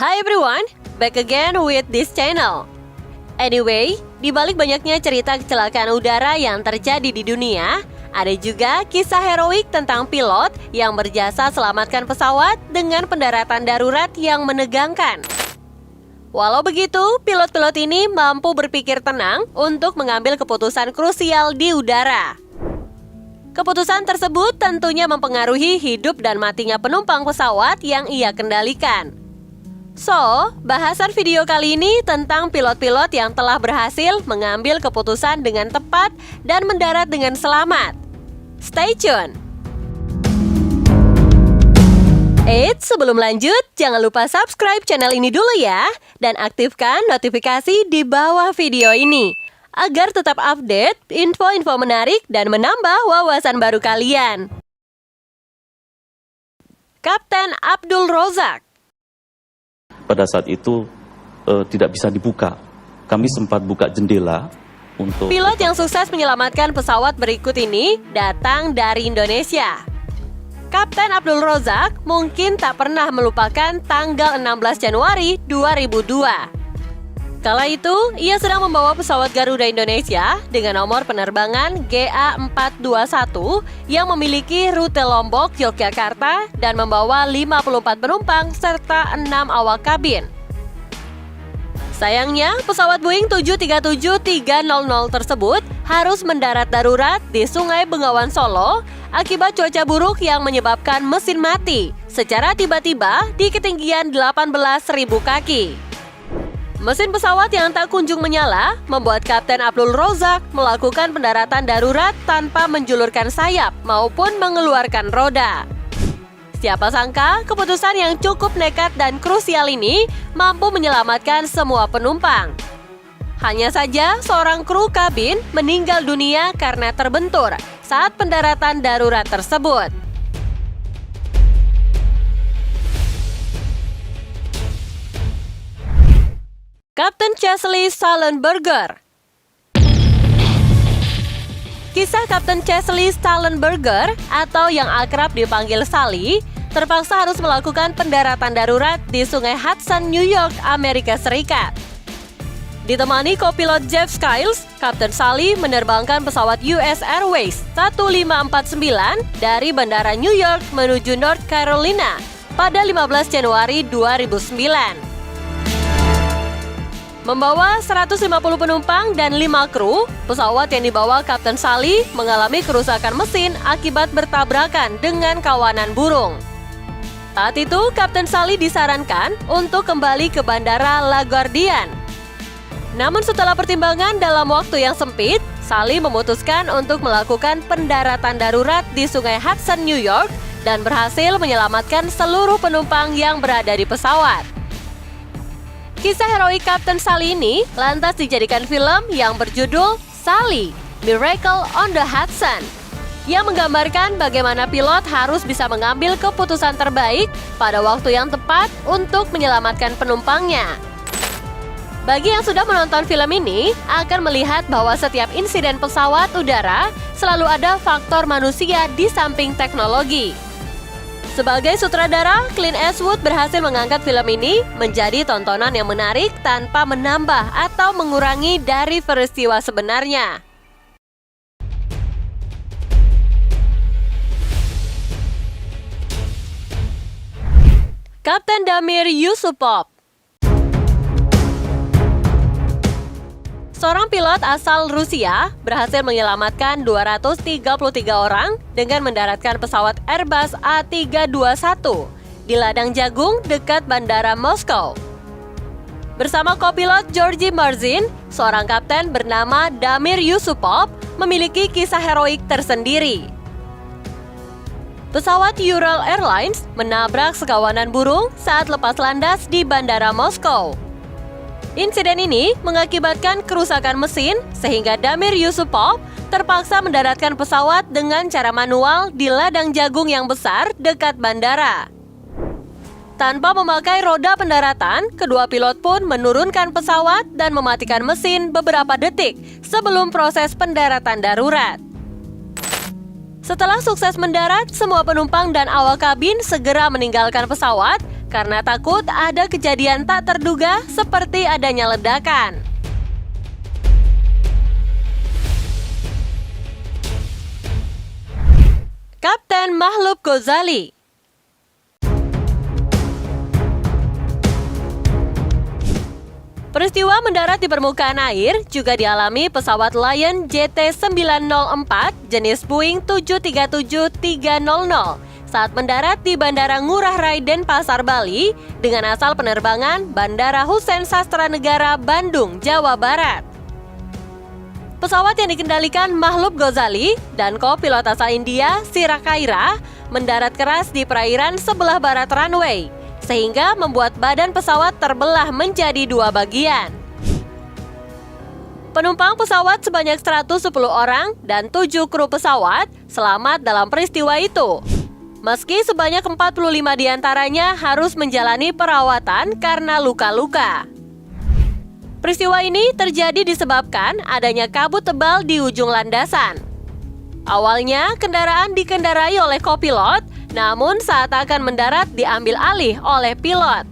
Hi everyone, back again with this channel. Anyway, di balik banyaknya cerita kecelakaan udara yang terjadi di dunia, ada juga kisah heroik tentang pilot yang berjasa selamatkan pesawat dengan pendaratan darurat yang menegangkan. Walau begitu, pilot-pilot ini mampu berpikir tenang untuk mengambil keputusan krusial di udara. Keputusan tersebut tentunya mempengaruhi hidup dan matinya penumpang pesawat yang ia kendalikan. So, bahasan video kali ini tentang pilot-pilot yang telah berhasil mengambil keputusan dengan tepat dan mendarat dengan selamat. Stay tune! Eits, sebelum lanjut, jangan lupa subscribe channel ini dulu ya, dan aktifkan notifikasi di bawah video ini, agar tetap update info-info menarik dan menambah wawasan baru kalian. Kapten Abdul Razak. Pada saat itu tidak bisa dibuka. Kami sempat buka jendela untuk... Pilot yang sukses menyelamatkan pesawat berikut ini datang dari Indonesia. Kapten Abdul Razak mungkin tak pernah melupakan tanggal 16 Januari 2002. Kala itu, ia sedang membawa pesawat Garuda Indonesia dengan nomor penerbangan GA421 yang memiliki rute Lombok, Yogyakarta dan membawa 54 penumpang serta 6 awak kabin. Sayangnya, pesawat Boeing 737-300 tersebut harus mendarat darurat di Sungai Bengawan Solo akibat cuaca buruk yang menyebabkan mesin mati secara tiba-tiba di ketinggian 18.000 kaki. Mesin pesawat yang tak kunjung menyala membuat Kapten Abdul Razak melakukan pendaratan darurat tanpa menjulurkan sayap maupun mengeluarkan roda. Siapa sangka keputusan yang cukup nekat dan krusial ini mampu menyelamatkan semua penumpang. Hanya saja seorang kru kabin meninggal dunia karena terbentur saat pendaratan darurat tersebut. Kapten Chesley Sullenberger. Kisah Kapten Chesley Sullenberger atau yang akrab dipanggil Sally terpaksa harus melakukan pendaratan darurat di Sungai Hudson, New York, Amerika Serikat. Ditemani kopilot Jeff Skiles, Kapten Sally menerbangkan pesawat US Airways 1549 dari Bandara New York menuju North Carolina pada 15 Januari 2009. Membawa 150 penumpang dan 5 kru, pesawat yang dibawa Kapten Sally mengalami kerusakan mesin akibat bertabrakan dengan kawanan burung. Saat itu, Kapten Sally disarankan untuk kembali ke Bandara LaGuardia. Namun setelah pertimbangan dalam waktu yang sempit, Sally memutuskan untuk melakukan pendaratan darurat di Sungai Hudson, New York dan berhasil menyelamatkan seluruh penumpang yang berada di pesawat. Kisah heroik Kapten Sally ini lantas dijadikan film yang berjudul Sally, Miracle on the Hudson, yang menggambarkan bagaimana pilot harus bisa mengambil keputusan terbaik pada waktu yang tepat untuk menyelamatkan penumpangnya. Bagi yang sudah menonton film ini, akan melihat bahwa setiap insiden pesawat udara selalu ada faktor manusia di samping teknologi. Sebagai sutradara, Clint Eastwood berhasil mengangkat film ini menjadi tontonan yang menarik tanpa menambah atau mengurangi dari peristiwa sebenarnya. Kapten Damir Yusupov. Seorang pilot asal Rusia berhasil menyelamatkan 233 orang dengan mendaratkan pesawat Airbus A321 di ladang jagung dekat Bandara Moskow. Bersama kopilot Georgy Marzin, seorang kapten bernama Damir Yusupov memiliki kisah heroik tersendiri. Pesawat Ural Airlines menabrak sekawanan burung saat lepas landas di Bandara Moskow. Insiden ini mengakibatkan kerusakan mesin sehingga Damir Yusupov terpaksa mendaratkan pesawat dengan cara manual di ladang jagung yang besar dekat bandara. Tanpa memakai roda pendaratan, kedua pilot pun menurunkan pesawat dan mematikan mesin beberapa detik sebelum proses pendaratan darurat. Setelah sukses mendarat, semua penumpang dan awak kabin segera meninggalkan pesawat karena takut ada kejadian tak terduga seperti adanya ledakan. Kapten Mahlub Ghazali. Peristiwa mendarat di permukaan air juga dialami pesawat Lion JT904 jenis Boeing 737-300 saat mendarat di Bandara Ngurah Rai Denpasar, Bali dengan asal penerbangan Bandara Hussein Sastranegara, Bandung, Jawa Barat. Pesawat yang dikendalikan Mahlub Ghazali dan kopilot asal India, Sira Kaira, mendarat keras di perairan sebelah barat runway, sehingga membuat badan pesawat terbelah menjadi dua bagian. Penumpang pesawat sebanyak 110 orang dan 7 kru pesawat selamat dalam peristiwa itu. Meski sebanyak 45 diantaranya harus menjalani perawatan karena luka-luka. Peristiwa ini terjadi disebabkan adanya kabut tebal di ujung landasan. Awalnya kendaraan dikendarai oleh kopilot, namun saat akan mendarat diambil alih oleh pilot.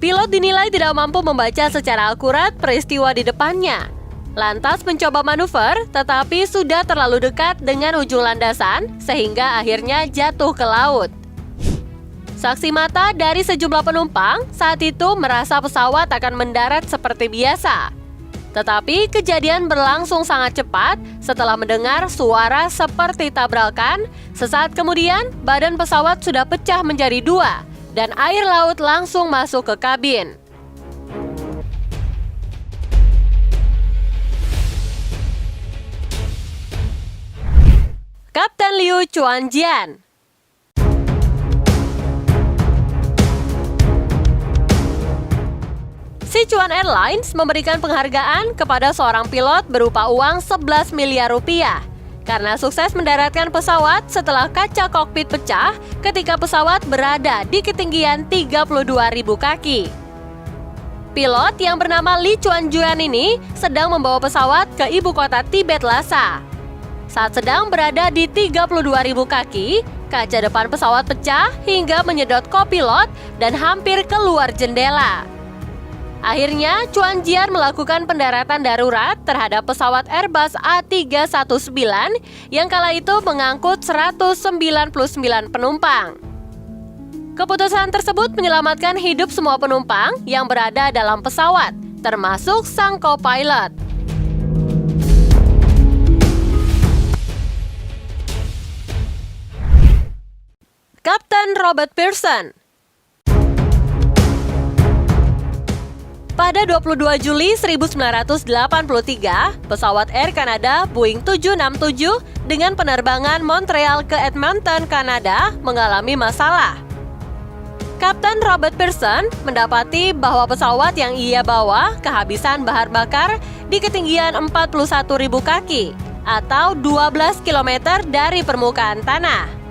Pilot dinilai tidak mampu membaca secara akurat peristiwa di depannya. Lantas mencoba manuver, tetapi sudah terlalu dekat dengan ujung landasan sehingga akhirnya jatuh ke laut. Saksi mata dari sejumlah penumpang saat itu merasa pesawat akan mendarat seperti biasa. Tetapi kejadian berlangsung sangat cepat setelah mendengar suara seperti tabrakan. Sesaat kemudian, badan pesawat sudah pecah menjadi dua dan air laut langsung masuk ke kabin. Kapten Liu Chuanjian. Sichuan Airlines memberikan penghargaan kepada seorang pilot berupa uang 11 miliar rupiah karena sukses mendaratkan pesawat setelah kaca kokpit pecah ketika pesawat berada di ketinggian 32.000 kaki. Pilot yang bernama Li Chuanjian ini sedang membawa pesawat ke ibu kota Tibet, Lhasa. Saat sedang berada di 32.000 kaki, kaca depan pesawat pecah hingga menyedot kopilot dan hampir keluar jendela. Akhirnya, Chuanjian melakukan pendaratan darurat terhadap pesawat Airbus A319 yang kala itu mengangkut 199 penumpang. Keputusan tersebut menyelamatkan hidup semua penumpang yang berada dalam pesawat, termasuk sang co-pilot. Kapten Robert Pearson. Pada 22 Juli 1983, pesawat Air Canada Boeing 767 dengan penerbangan Montreal ke Edmonton, Kanada mengalami masalah. Kapten Robert Pearson mendapati bahwa pesawat yang ia bawa kehabisan bahan bakar di ketinggian 41.000 kaki atau 12 km dari permukaan tanah.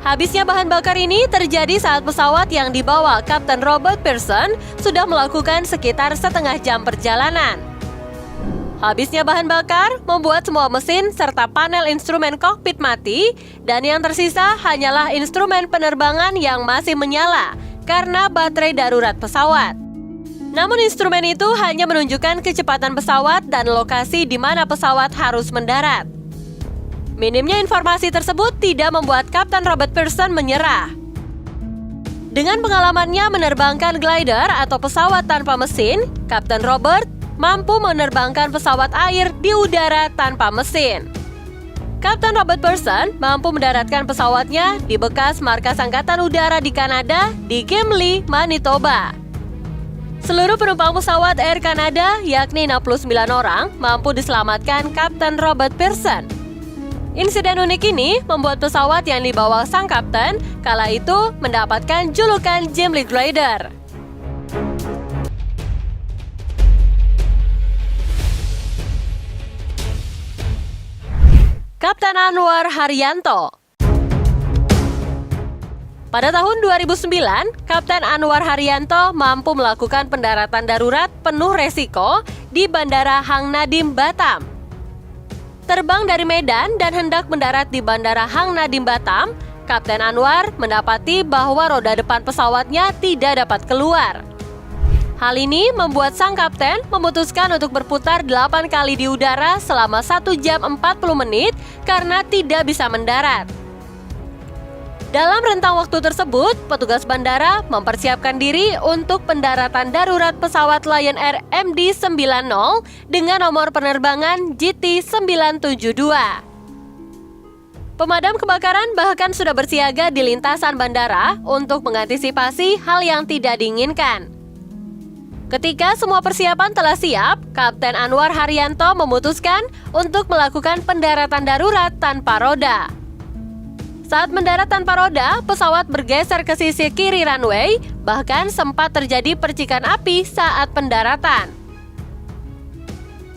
Habisnya bahan bakar ini terjadi saat pesawat yang dibawa Kapten Robert Pearson sudah melakukan sekitar setengah jam perjalanan. Habisnya bahan bakar membuat semua mesin serta panel instrumen kokpit mati dan yang tersisa hanyalah instrumen penerbangan yang masih menyala karena baterai darurat pesawat. Namun instrumen itu hanya menunjukkan kecepatan pesawat dan lokasi di mana pesawat harus mendarat. Minimnya informasi tersebut tidak membuat Kapten Robert Pearson menyerah. Dengan pengalamannya menerbangkan glider atau pesawat tanpa mesin, Kapten Robert mampu menerbangkan pesawat air di udara tanpa mesin. Kapten Robert Pearson mampu mendaratkan pesawatnya di bekas markas Angkatan Udara di Kanada di Gimli, Manitoba. Seluruh penumpang pesawat Air Canada, yakni 69 orang, mampu diselamatkan Kapten Robert Pearson. Insiden unik ini membuat pesawat yang dibawa sang kapten kala itu mendapatkan julukan Gimli Glider. Kapten Anwar Haryanto. Pada tahun 2009, Kapten Anwar Haryanto mampu melakukan pendaratan darurat penuh resiko di Bandara Hang Nadiem, Batam. Terbang dari Medan dan hendak mendarat di Bandara Hang Nadiem, Batam, Kapten Anwar mendapati bahwa roda depan pesawatnya tidak dapat keluar. Hal ini membuat sang kapten memutuskan untuk berputar 8 kali di udara selama 1 jam 40 menit karena tidak bisa mendarat. Dalam rentang waktu tersebut, petugas bandara mempersiapkan diri untuk pendaratan darurat pesawat Lion Air MD-90 dengan nomor penerbangan GT972. Pemadam kebakaran bahkan sudah bersiaga di lintasan bandara untuk mengantisipasi hal yang tidak diinginkan. Ketika semua persiapan telah siap, Kapten Anwar Haryanto memutuskan untuk melakukan pendaratan darurat tanpa roda. Saat mendarat tanpa roda, pesawat bergeser ke sisi kiri runway, bahkan sempat terjadi percikan api saat pendaratan.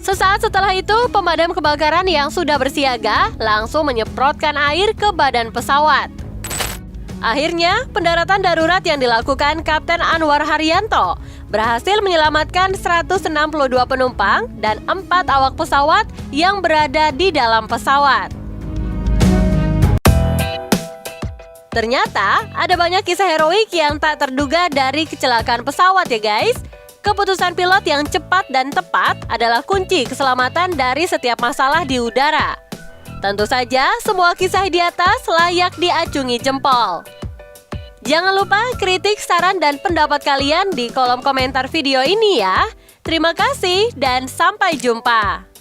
Sesaat setelah itu, pemadam kebakaran yang sudah bersiaga langsung menyemprotkan air ke badan pesawat. Akhirnya, pendaratan darurat yang dilakukan Kapten Anwar Haryanto berhasil menyelamatkan 162 penumpang dan 4 awak pesawat yang berada di dalam pesawat. Ternyata ada banyak kisah heroik yang tak terduga dari kecelakaan pesawat ya guys. Keputusan pilot yang cepat dan tepat adalah kunci keselamatan dari setiap masalah di udara. Tentu saja semua kisah di atas layak diacungi jempol. Jangan lupa kritik, saran, dan pendapat kalian di kolom komentar video ini ya. Terima kasih dan sampai jumpa.